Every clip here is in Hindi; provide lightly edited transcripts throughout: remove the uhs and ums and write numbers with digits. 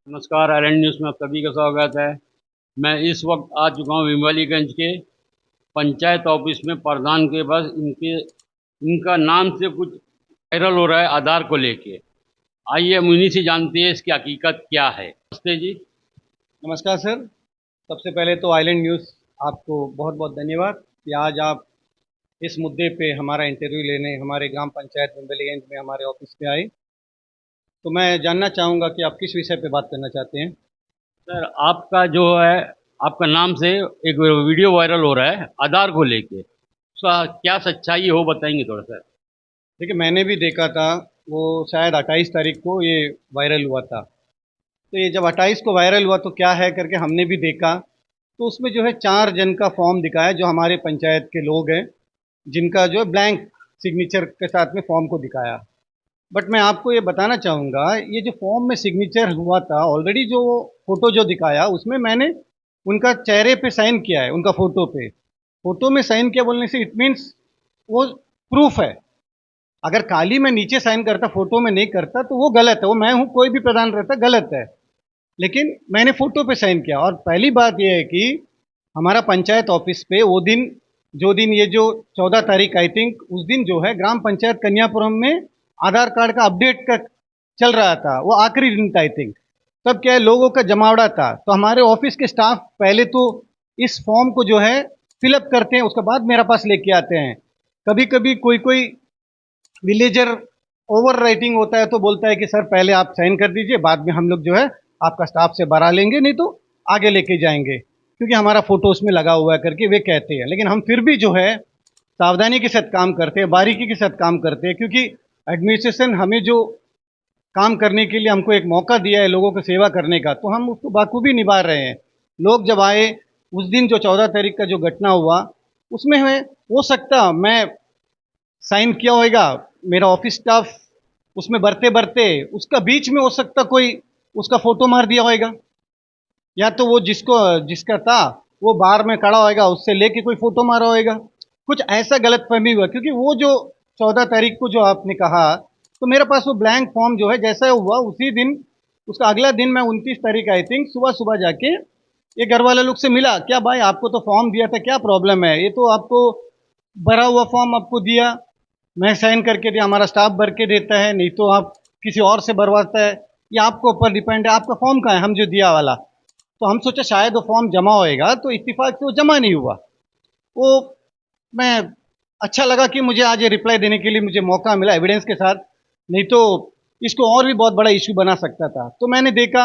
नमस्कार, आइलैंड न्यूज़ में आप सभी का स्वागत है। मैं इस वक्त आ चुका हूँ विमलीगंज के पंचायत ऑफिस में। प्रधान के पास इनका नाम से कुछ वायरल हो रहा है आधार को लेके। आइए हम उन्हीं से जानते हैं इसकी हकीकत क्या है। नमस्ते जी। नमस्कार सर। सबसे पहले तो आइलैंड न्यूज़ आपको बहुत बहुत धन्यवाद कि आज आप इस मुद्दे पे हमारा इंटरव्यू लेने हमारे ग्राम पंचायत विमलीगंज में हमारे ऑफिस में आए। तो मैं जानना चाहूँगा कि आप किस विषय पे बात करना चाहते हैं। सर, आपका जो है, आपका नाम से एक वीडियो वायरल हो रहा है आधार को लेके। उसका क्या सच्चाई हो, बताएंगे थोड़ा सा? देखिए, मैंने भी देखा था, वो शायद 28 तारीख को ये वायरल हुआ था। तो ये जब 28 को वायरल हुआ तो क्या है करके हमने भी देखा, तो उसमें जो है 4 जन का फॉर्म दिखाया जो हमारे पंचायत के लोग हैं, जिनका जो है ब्लैंक सिग्नेचर के साथ में फॉर्म को दिखाया। बट मैं आपको ये बताना चाहूँगा, ये जो फॉर्म में सिग्नेचर हुआ था, ऑलरेडी जो फ़ोटो जो दिखाया उसमें मैंने उनका चेहरे पे साइन किया है, उनका फ़ोटो में साइन किया बोलने से इट मीन्स वो प्रूफ है। अगर खाली मैं नीचे साइन करता, फ़ोटो में नहीं करता, तो वो गलत है। वो मैं हूँ, कोई भी प्रधान रहता, गलत है। लेकिन मैंने फ़ोटो पे साइन किया। और पहली बात ये है कि हमारा पंचायत ऑफिस पे वो दिन, जो दिन ये जो 14 तारीख आई थिंक, उस दिन जो है ग्राम पंचायत कन्यापुरम में आधार कार्ड का अपडेट का चल रहा था। वो आखिरी दिन था आई थिंक। तब क्या है, लोगों का जमावड़ा था। तो हमारे ऑफिस के स्टाफ पहले तो इस फॉर्म को जो है फिलअप करते हैं, उसके बाद मेरे पास लेके आते हैं। कभी कभी कोई कोई विलेजर ओवर राइटिंग होता है तो बोलता है कि सर पहले आप साइन कर दीजिए, बाद में हम लोग जो है आपका स्टाफ से भरा लेंगे, नहीं तो आगे लेके जाएंगे, क्योंकि हमारा फोटो उसमें लगा हुआ है करके वे कहते हैं। लेकिन हम फिर भी जो है सावधानी के साथ काम करते हैं, बारीकी के साथ काम करते हैं, क्योंकि एडमिनिस्ट्रेशन हमें जो काम करने के लिए हमको एक मौका दिया है लोगों की सेवा करने का, तो हम उसको बाखूबी निभा रहे हैं। लोग जब आए उस दिन, जो 14 तारीख का जो घटना हुआ, उसमें है हो सकता मैं साइन किया होगा, मेरा ऑफिस स्टाफ उसमें भरते भरते उसका बीच में हो सकता कोई उसका फोटो मार दिया होगा, या तो वो जिसका था वो बार में खड़ा होएगा, उससे लेके कोई फोटो मारा होएगा। कुछ ऐसा गलत फहमी हुआ, क्योंकि वो जो 14 तारीख को जो आपने कहा, तो मेरे पास वो ब्लैंक फॉर्म जो है जैसा हुआ उसी दिन, उसका अगला दिन मैं 29 तारीख आई थिंक सुबह सुबह जाके ये घर वाले लोग से मिला। क्या भाई, आपको तो फॉर्म दिया था, क्या प्रॉब्लम है? ये तो आपको भरा हुआ फॉर्म आपको दिया, मैं साइन करके दिया, हमारा स्टाफ भर के देता है, नहीं तो आप किसी और से भरवाता है, ये आपके ऊपर डिपेंड है। आपका फॉर्म कहाँ है, हम जो दिया वाला? तो हम सोचा शायद वो फॉर्म जमा होएगा, तो इत्तेफाक से वो जमा नहीं हुआ। वो मैं अच्छा लगा कि मुझे आज ये रिप्लाई देने के लिए मुझे मौका मिला एविडेंस के साथ, नहीं तो इसको और भी बहुत बड़ा इशू बना सकता था। तो मैंने देखा,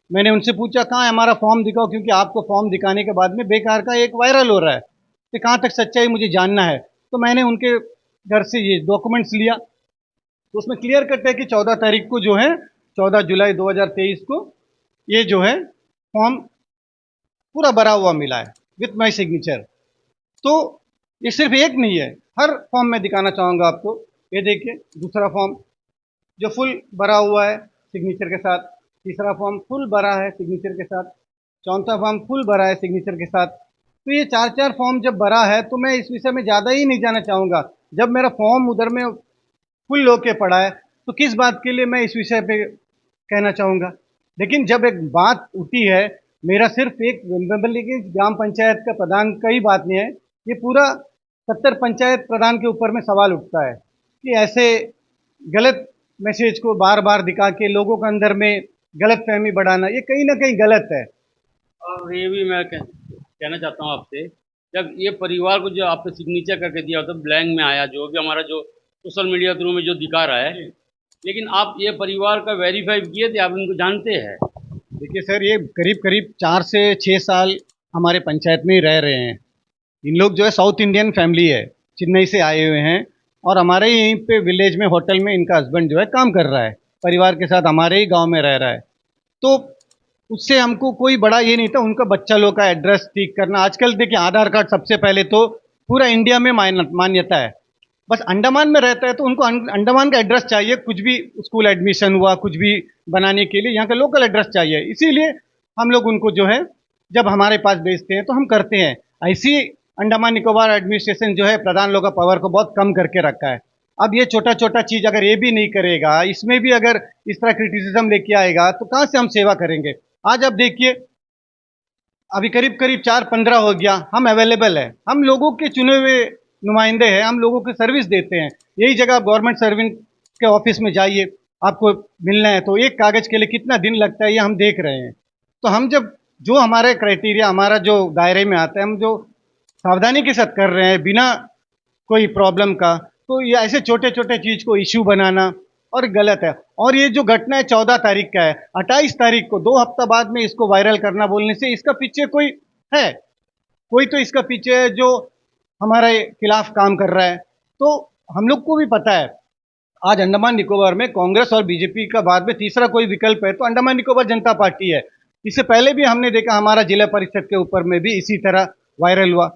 मैंने उनसे पूछा कहाँ है हमारा फॉर्म दिखाओ, क्योंकि आपको फॉर्म दिखाने के बाद में बेकार का एक वायरल हो रहा है, तो कहाँ तक सच्चाई मुझे जानना है। तो मैंने उनके घर से ये डॉक्यूमेंट्स लिया, तो उसमें क्लियर कट है कि 14 तारीख को जो है, 14 जुलाई 2023 को ये जो है फॉर्म पूरा भरा हुआ मिला है विथ माय सिग्नेचर। तो ये सिर्फ एक नहीं है, हर फॉर्म में दिखाना चाहूँगा आपको। ये देखिए, दूसरा फॉर्म जो फुल भरा हुआ है सिग्नेचर के साथ, तीसरा फॉर्म फुल भरा है सिग्नेचर के साथ, चौथा फॉर्म फुल भरा है सिग्नेचर के साथ। तो ये चार चार फॉर्म जब भरा है, तो मैं इस विषय में ज़्यादा ही नहीं जाना चाहूँगा। जब मेरा फॉर्म उधर में फुल होके पड़ा है, तो किस बात के लिए मैं इस विषय पे कहना चाहूँगा। लेकिन जब एक बात उठी है, मेरा सिर्फ एक विमलीगंज ग्राम पंचायत का प्रधान का ही बात नहीं है, ये पूरा 70 पंचायत प्रधान के ऊपर में सवाल उठता है कि ऐसे गलत मैसेज को बार बार दिखा के लोगों के अंदर में गलत फहमी बढ़ाना, ये कहीं ना कहीं गलत है। और ये भी मैं कहना चाहता हूँ आपसे, जब ये परिवार को जो आपने सिग्नेचर करके दिया होता, ब्लैंक में आया, जो भी हमारा जो सोशल मीडिया थ्रू में जो दिखा रहा है, लेकिन आप ये परिवार का वेरीफाई किए थे, आप इनको जानते हैं? देखिए सर, ये करीब करीब 4 से 6 साल हमारे पंचायत में ही रह रहे हैं। इन लोग जो है साउथ इंडियन फैमिली है, चेन्नई से आए हुए हैं और हमारे ही यहीं पे विलेज में होटल में इनका हस्बैंड जो है काम कर रहा है, परिवार के साथ हमारे ही गांव में रह रहा है। तो उससे हमको कोई बड़ा ये नहीं था, उनका बच्चा लोग का एड्रेस ठीक करना। आजकल देखिए आधार कार्ड सबसे पहले तो पूरा इंडिया में मान्यता है। बस अंडमान में रहता है तो उनको अंडमान का एड्रेस चाहिए, कुछ भी स्कूल एडमिशन हुआ, कुछ भी बनाने के लिए यहाँ का लोकल एड्रेस चाहिए। इसीलिए हम लोग उनको जो है जब हमारे पास भेजते हैं तो हम करते हैं। ऐसी अंडमान निकोबार एडमिनिस्ट्रेशन जो है प्रधान लोग का पावर को बहुत कम करके रखा है। अब ये छोटा छोटा चीज अगर ये भी नहीं करेगा, इसमें भी अगर इस तरह क्रिटिसिज्म लेके आएगा तो कहाँ से हम सेवा करेंगे। आज आप देखिए अभी करीब करीब 4-15 हो गया, हम अवेलेबल है, हम लोगों के चुने हुए नुमाइंदे हैं, हम लोगों की सर्विस देते हैं। यही जगह आप गवर्नमेंट सर्वेंट के ऑफिस में जाइए, आपको मिलना है तो एक कागज के लिए कितना दिन लगता है ये हम देख रहे हैं। तो हम जब जो हमारे क्राइटेरिया, हमारा जो दायरे में आता है, हम जो सावधानी के साथ कर रहे हैं बिना कोई प्रॉब्लम का, तो ये ऐसे छोटे छोटे चीज को इश्यू बनाना और गलत है। और ये जो घटना है 14 तारीख का है, 28 तारीख को 2 हफ्ता बाद में इसको वायरल करना बोलने से इसका पीछे कोई है, कोई तो इसका पीछे है जो हमारे खिलाफ काम कर रहा है। तो हम लोग को भी पता है आज अंडमान निकोबार में कांग्रेस और बीजेपी का बाद में तीसरा कोई विकल्प है तो अंडमान निकोबार जनता पार्टी है। इससे पहले भी हमने देखा हमारा जिला परिषद के ऊपर में भी इसी तरह वायरल हुआ,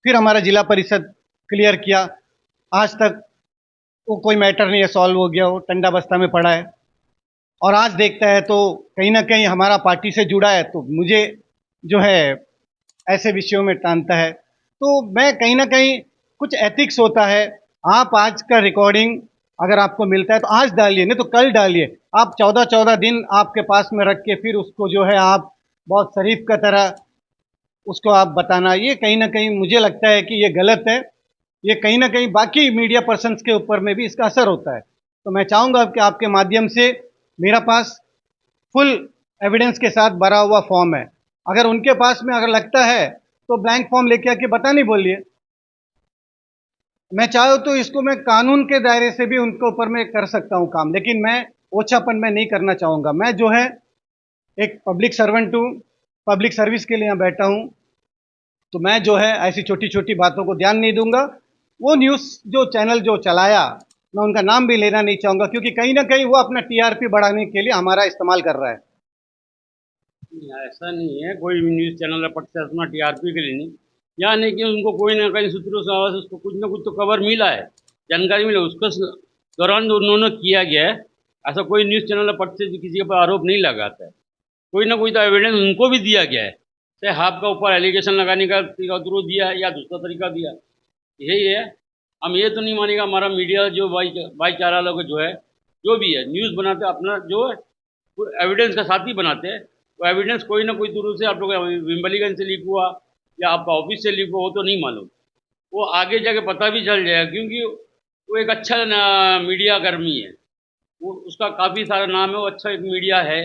फिर हमारा जिला परिषद क्लियर किया, आज तक वो कोई मैटर नहीं है, सॉल्व हो गया, वो टंडा बस्ता में पड़ा है। और आज देखता है तो कहीं ना कहीं हमारा पार्टी से जुड़ा है तो मुझे जो है ऐसे विषयों में टानता है। तो मैं कहीं ना कहीं कुछ एथिक्स होता है। आप आज का रिकॉर्डिंग अगर आपको मिलता है तो आज डालिए, नहीं तो कल डालिए। आप 14-14 दिन आपके पास में रख के फिर उसको जो है आप बहुत शरीफ का तरह उसको आप बताना, ये कहीं ना कहीं मुझे लगता है कि ये गलत है। ये कहीं ना कहीं बाकी मीडिया पर्सन्स के ऊपर में भी इसका असर होता है। तो मैं चाहूँगा कि आपके माध्यम से, मेरा पास फुल एविडेंस के साथ भरा हुआ फॉर्म है, अगर उनके पास में अगर लगता है तो ब्लैंक फॉर्म लेके आके बताने बोलिए। मैं चाहूँ तो इसको मैं कानून के दायरे से भी उनके ऊपर में कर सकता हूँ काम, लेकिन मैं ओछापन में नहीं करना चाहूँगा। मैं जो है एक पब्लिक सर्वेंट हूँ, पब्लिक सर्विस के लिए यहाँ बैठा हूँ, तो मैं जो है ऐसी छोटी छोटी बातों को ध्यान नहीं दूंगा। वो न्यूज़ जो चैनल जो चलाया, मैं उनका नाम भी लेना नहीं चाहूँगा क्योंकि कहीं ना कहीं वो अपना टीआरपी बढ़ाने के लिए हमारा इस्तेमाल कर रहा है। ऐसा नहीं है, कोई भी न्यूज़ चैनल रपटता है अपना टीआरपी के लिए नहीं। या नहीं कि उनको कोई ना कहीं सूत्रों से आवाज़ उसको कुछ ना कुछ तो खबर मिला है, जानकारी मिला, उसको दौरान जो उन्होंने किया गया है। ऐसा कोई न्यूज़ चैनल रपट से किसी के ऊपर आरोप नहीं लगाता है, कोई ना कोई तो एविडेंस उनको भी दिया गया है। चाहे आपका ऊपर एलिगेशन लगाने का तरीका थ्रू दिया है या दूसरा तरीका दिया, यही है। हम ये तो नहीं मानेगा हमारा मीडिया जो भाईचारा लोग जो है, जो भी है न्यूज़ बनाते हैं अपना जो है एविडेंस का साथ ही बनाते हैं। वो एविडेंस कोई ना कोई दूर से आप लोग विम्बलीगंज से लीक हुआ या आपका ऑफिस से लीक हुआ वो तो नहीं मालूम, वो आगे जाके पता भी चल जाएगा क्योंकि वो एक अच्छा मीडिया कर्मी है, वो उसका काफ़ी सारा नाम है, वो अच्छा एक मीडिया है।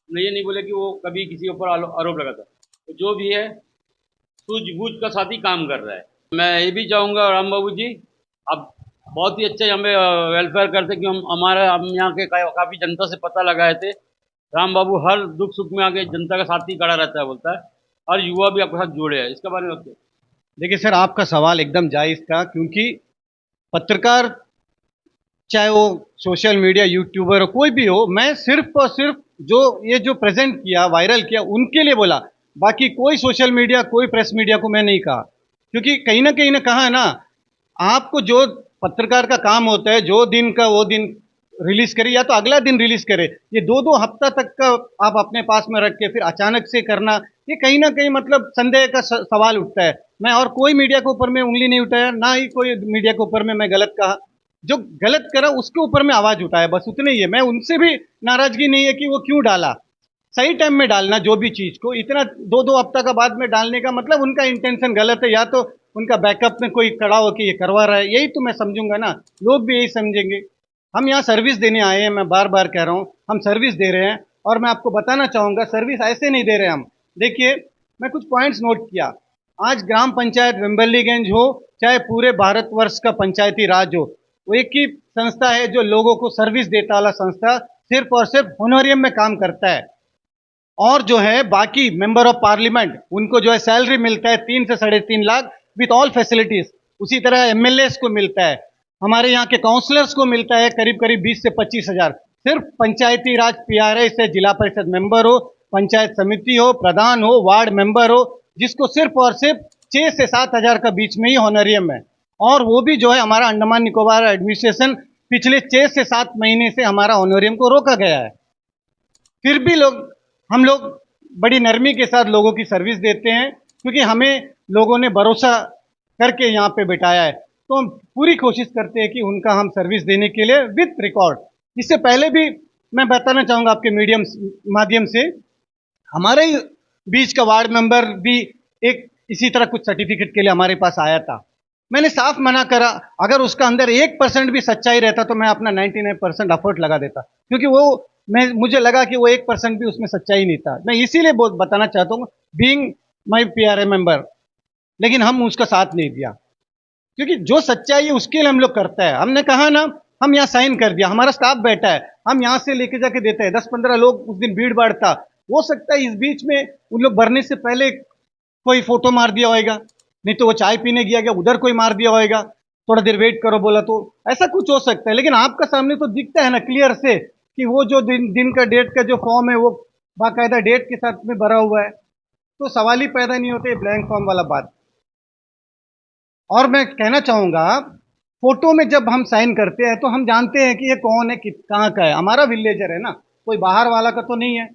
मैं ये नहीं बोले कि वो कभी किसी के ऊपर आरोप लगाता, तो जो भी है सूझबूझ का साथ ही काम कर रहा है। मैं ये भी चाहूँगा राम बाबू जी, आप बहुत ही अच्छे हमें वेलफेयर करते कि हम यहाँ के काफ़ी जनता से पता लगाए थे। राम बाबू हर दुख सुख में आके जनता का साथ ही खड़ा रहता है, बोलता है हर युवा भी आपके साथ जुड़े हैं, इसके बारे में आपके। देखिए सर, आपका सवाल एकदम जायज़ था क्योंकि पत्रकार चाहे वो सोशल मीडिया यूट्यूबर हो कोई भी हो, मैं सिर्फ और सिर्फ जो ये जो प्रेजेंट किया वायरल किया उनके लिए बोला। बाकी कोई सोशल मीडिया कोई प्रेस मीडिया को मैं नहीं कहा, क्योंकि कहीं ना कहा है ना, आपको जो पत्रकार का काम होता है जो दिन का वो दिन रिलीज करे या तो अगला दिन रिलीज करे, ये 2-2 हफ्ता तक का आप अपने पास में रख के फिर अचानक से करना, ये कहीं ना कहीं मतलब संदेह का सवाल उठता है। मैं और कोई मीडिया के ऊपर में उंगली नहीं उठाया, ना ही कोई मीडिया के ऊपर में मैं गलत कहा। जो गलत करा उसके ऊपर में आवाज उठाया, बस उतने ही है। मैं उनसे भी नाराजगी नहीं है कि वो क्यों डाला, सही टाइम में डालना जो भी चीज को, इतना 2-2 हफ्ता का बाद में डालने का मतलब उनका इंटेंशन गलत है, या तो उनका बैकअप में कोई खड़ा हो कि ये करवा रहा है, यही तो मैं समझूंगा ना, लोग भी यही समझेंगे। हम यहाँ सर्विस देने आए हैं, मैं बार बार कह रहा हूँ हम सर्विस दे रहे हैं। और मैं आपको बताना चाहूंगा सर्विस ऐसे नहीं दे रहे हम। देखिए मैं कुछ पॉइंट्स नोट किया, आज ग्राम पंचायत विम्बलीगंज हो चाहे पूरे भारतवर्ष का पंचायती राज हो, वो एक ही संस्था है जो लोगों को सर्विस देता वाला संस्था, सिर्फ और सिर्फ होनोरियम में काम करता है। और जो है बाकी मेंबर ऑफ पार्लियामेंट उनको जो है सैलरी मिलता है 3 से 3.5 लाख विथ ऑल फैसिलिटीज। उसी तरह एमएलए को मिलता है, हमारे यहाँ के काउंसलर्स को मिलता है करीब करीब 20 से 25 हज़ार। सिर्फ पंचायती राज पीआरए से जिला परिषद मेंबर हो, पंचायत समिति हो, प्रधान हो, वार्ड मेंबर हो, जिसको सिर्फ और सिर्फ 6 से 7 हज़ार का बीच में ही ऑनरियम है। और वो भी जो है हमारा अंडमान निकोबार एडमिनिस्ट्रेशन पिछले 6 से 7 महीने से हमारा ऑनरियम को रोका गया है। फिर भी हम लोग बड़ी नरमी के साथ लोगों की सर्विस देते हैं, क्योंकि हमें लोगों ने भरोसा करके यहाँ पे बिठाया है। तो हम पूरी कोशिश करते हैं कि उनका हम सर्विस देने के लिए विथ रिकॉर्ड। इससे पहले भी मैं बताना चाहूँगा आपके मीडियम माध्यम से, हमारे ही बीच का वार्ड मेंबर भी एक इसी तरह कुछ सर्टिफिकेट के लिए हमारे पास आया था। मैंने साफ मना करा, अगर उसका अंदर 1% भी सच्चाई रहता तो मैं अपना 99% एफर्ट लगा देता, क्योंकि वो मुझे लगा कि वो 1% भी उसमें सच्चाई नहीं था। मैं इसीलिए बहुत बताना चाहता हूँ, बीइंग माई पीआरए मेंबर, लेकिन हम उसका साथ नहीं दिया, क्योंकि जो सच्चाई है उसके लिए हम लोग करता है। हमने कहा ना, हम यहाँ साइन कर दिया, हमारा स्टाफ बैठा है, हम यहाँ से लेके जाके देते हैं। 10-15 लोग उस दिन भीड़ भाड़ था, हो सकता है इस बीच में उन लोग भरने से पहले कोई फोटो मार दिया होगा, नहीं तो वो चाय पीने गया उधर कोई मार दिया होगा, थोड़ा देर वेट करो बोला, तो ऐसा कुछ हो सकता है। लेकिन आपका सामने तो दिखता है ना क्लियर से कि वो जो दिन का डेट का जो फॉर्म है वो बाकायदा डेट के साथ में भरा हुआ है, तो सवाल ही पैदा नहीं होते ब्लैंक फॉर्म वाला बात। और मैं कहना चाहूँगा, फोटो में जब हम साइन करते हैं तो हम जानते हैं कि ये कौन है, कहाँ का है, हमारा विलेजर है ना, कोई बाहर वाला का तो नहीं है।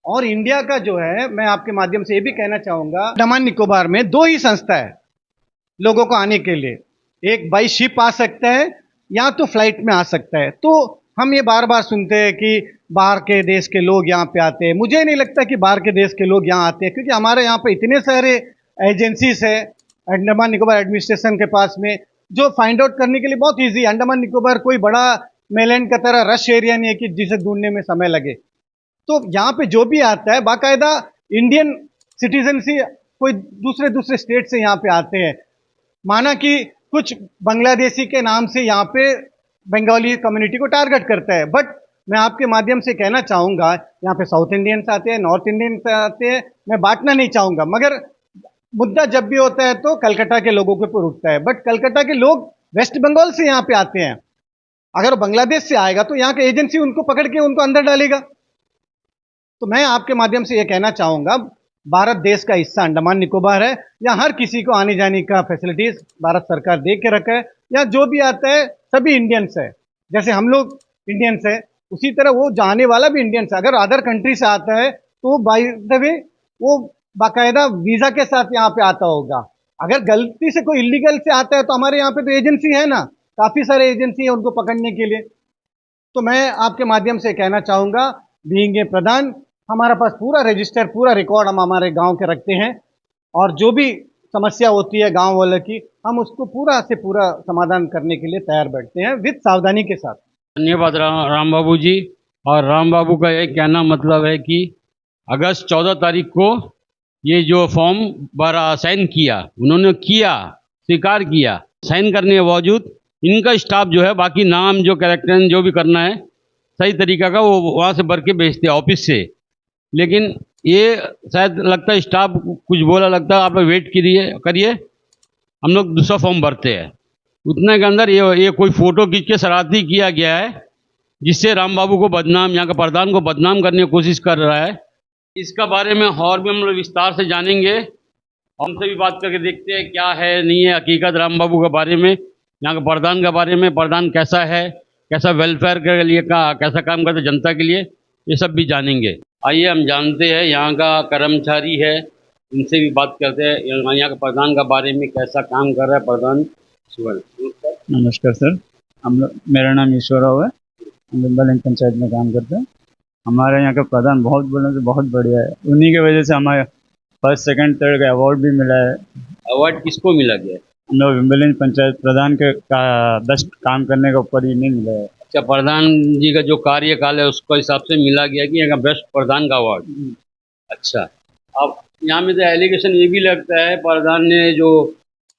और इंडिया का जो है, मैं आपके माध्यम से ये भी कहना चाहूँगा, अंडमान निकोबार में 2 ही संस्था है लोगों को आने के लिए, एक बाई शिप आ सकता है या तो फ्लाइट में आ सकता है। तो हम ये बार बार सुनते हैं कि बाहर के देश के लोग यहाँ पे आते हैं। मुझे नहीं लगता कि बाहर के देश के लोग यहाँ आते हैं, क्योंकि हमारे यहाँ पे इतने सारे एजेंसीज है अंडमान निकोबार एडमिनिस्ट्रेशन के पास में, जो फाइंड आउट करने के लिए बहुत ईजी। अंडमान निकोबार कोई बड़ा मेलैंड का तरह रश एरिया नहीं है कि जिसे ढूंढने में समय लगे। तो यहाँ पे जो भी आता है बाकायदा इंडियन सिटीजन से, कोई दूसरे स्टेट से यहाँ पे आते हैं। माना कि कुछ बांग्लादेशी के नाम से यहाँ पे बंगाली कम्युनिटी को टारगेट करता है, बट मैं आपके माध्यम से कहना चाहूँगा, यहाँ पे साउथ इंडियंस आते हैं, नॉर्थ इंडियंस आते हैं, मैं बांटना नहीं चाहूँगा, मगर मुद्दा जब भी होता है तो कलकत्ता के लोगों के ऊपर उठता है। बट कलकत्ता के लोग वेस्ट बंगाल से यहाँ पे आते हैं, अगर बांग्लादेश से आएगा तो यहाँ के एजेंसी उनको पकड़ के उनको अंदर डालेगा। तो मैं आपके माध्यम से ये कहना चाहूँगा, भारत देश का हिस्सा अंडमान निकोबार है, या हर किसी को आने जाने का फैसिलिटीज भारत सरकार दे के रखा है, या जो भी आता है सभी इंडियंस है। जैसे हम लोग इंडियंस है, उसी तरह वो जाने वाला भी इंडियंस है। अगर अदर कंट्री से आता है तो बाय द वे वो बाकायदा वीज़ा के साथ यहाँ पे आता होगा। अगर गलती से कोई इलीगल से आता है तो हमारे यहाँ पे तो एजेंसी है ना, काफ़ी सारे एजेंसी है उनको पकड़ने के लिए। तो मैं आपके माध्यम से कहना चाहूँगा, बीइंग ए प्रधान, हमारा पास पूरा रजिस्टर, पूरा रिकॉर्ड हम हमारे गांव के रखते हैं, और जो भी समस्या होती है गांव वालों की, हम उसको पूरा से पूरा समाधान करने के लिए तैयार बैठते हैं विद सावधानी के साथ। धन्यवाद राम बाबू जी। और राम बाबू का ये कहना मतलब है कि अगस्त 14 तारीख को ये जो फॉर्म भरा, साइन किया उन्होंने, किया, स्वीकार किया, साइन करने के बावजूद इनका स्टाफ जो है, बाकी नाम जो कैरेक्टर जो भी करना है सही तरीका का, वो वहाँ से भर के भेजते हैं ऑफिस से। लेकिन ये शायद लगता है स्टाफ कुछ बोला, लगता है आप लोग वेट करिए, हम लोग दूसरा फॉर्म भरते हैं। उतने के अंदर ये कोई फ़ोटो खींच के शरारती किया गया है, जिससे राम बाबू को बदनाम, यहाँ का प्रधान को बदनाम करने की कोशिश कर रहा है। इसका बारे में और भी हम लोग विस्तार से जानेंगे, हमसे भी बात करके देखते हैं क्या है नहीं है हकीकत राम बाबू के बारे में, यहाँ के प्रधान के बारे में, प्रधान कैसा है, कैसा वेलफेयर के लिए कैसा काम करते जनता के लिए, ये सब भी जानेंगे। आइए हम जानते हैं यहाँ का कर्मचारी है, इनसे भी बात करते हैं यहाँ के प्रधान का बारे में, कैसा काम कर रहा है प्रधान। नमस्कार सर, मेरा नाम ईश्वर राव है, हम विम्बलिंग पंचायत में काम करते हैं। हमारे यहाँ का प्रधान बहुत बोलने से बहुत बढ़िया है, उन्हीं की वजह से हमारे फर्स्ट सेकंड थर्ड का अवार्ड भी मिला है। अवार्ड किसको मिला गया? हम लोग विम्बलिंग पंचायत प्रधान के बेस्ट काम करने के ऊपर ही नहीं मिला है। अच्छा, प्रधान जी का जो कार्यकाल है उसके हिसाब से मिला गया कि यहाँ का बेस्ट प्रधान का अवार्ड। अच्छा, अब यहाँ में तो एलिगेशन ये भी लगता है, प्रधान ने जो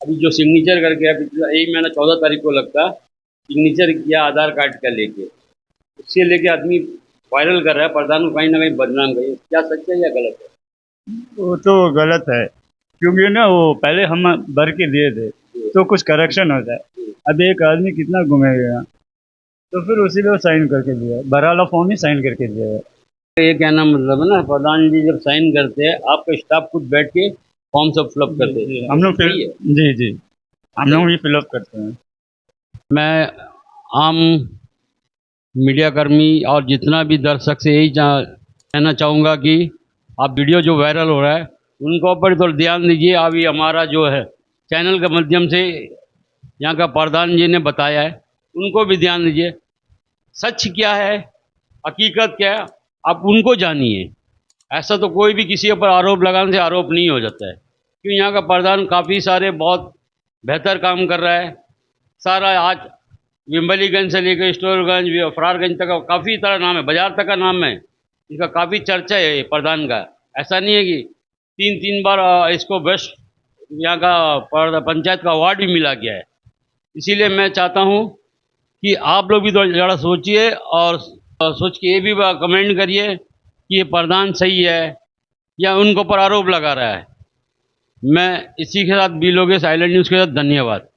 अभी जो सिग्नेचर करके यही महीना 14 तारीख को लगता सिग्नेचर किया आधार कार्ड का लेके, उससे लेके आदमी वायरल कर रहा है, प्रधान को कहीं ना कहीं बदनाम करिए, क्या सच है या गलत है? वो तो गलत है, क्योंकि ना वो पहले हम भर के दिए थे तो कुछ करेक्शन होता है। अब एक आदमी कितना घूमेगा, तो फिर उसी पे वो साइन करके दिया, भरा वाला फॉर्म ही साइन करके दिया है। ये कहना मतलब है ना, प्रधान जी जब साइन करते हैं आपका स्टाफ खुद बैठ के फॉर्म सब फिलअप करते हैं। हम लोग सही है। जी जी, हम लोग भी फिलअप करते हैं। मैं आम मीडिया कर्मी और जितना भी दर्शक से यही कहना चाहूँगा कि आप वीडियो जो वायरल हो रहा है उनको ऊपर थोड़ा ध्यान दीजिए। अभी हमारा जो है चैनल के माध्यम से यहाँ का प्रधान जी ने बताया है, उनको भी ध्यान दीजिए। सच क्या है, हकीकत क्या है, आप उनको जानिए। ऐसा तो कोई भी किसी पर आरोप लगाने से आरोप नहीं हो जाता है, क्योंकि यहाँ का प्रधान काफ़ी सारे बहुत बेहतर काम कर रहा है। सारा आज विम्बलीगंज से लेकर स्टोरगंज फरारगंज तक का काफ़ी तरह नाम है, बाजार तक का नाम है, इसका काफ़ी चर्चा है ये प्रधान का। ऐसा नहीं है कि तीन तीन बार इसको बेस्ट यहाँ का पंचायत का अवार्ड भी मिला गया है। इसीलिए मैं चाहता हूँ कि आप लोग भी थोड़ा ज़्यादा सोचिए और सोच के ये भी कमेंट करिए कि ये प्रधान सही है या उनके ऊपर आरोप लगा रहा है। मैं इसी के साथ बी लोगे साइलेंट न्यूज़ के साथ धन्यवाद।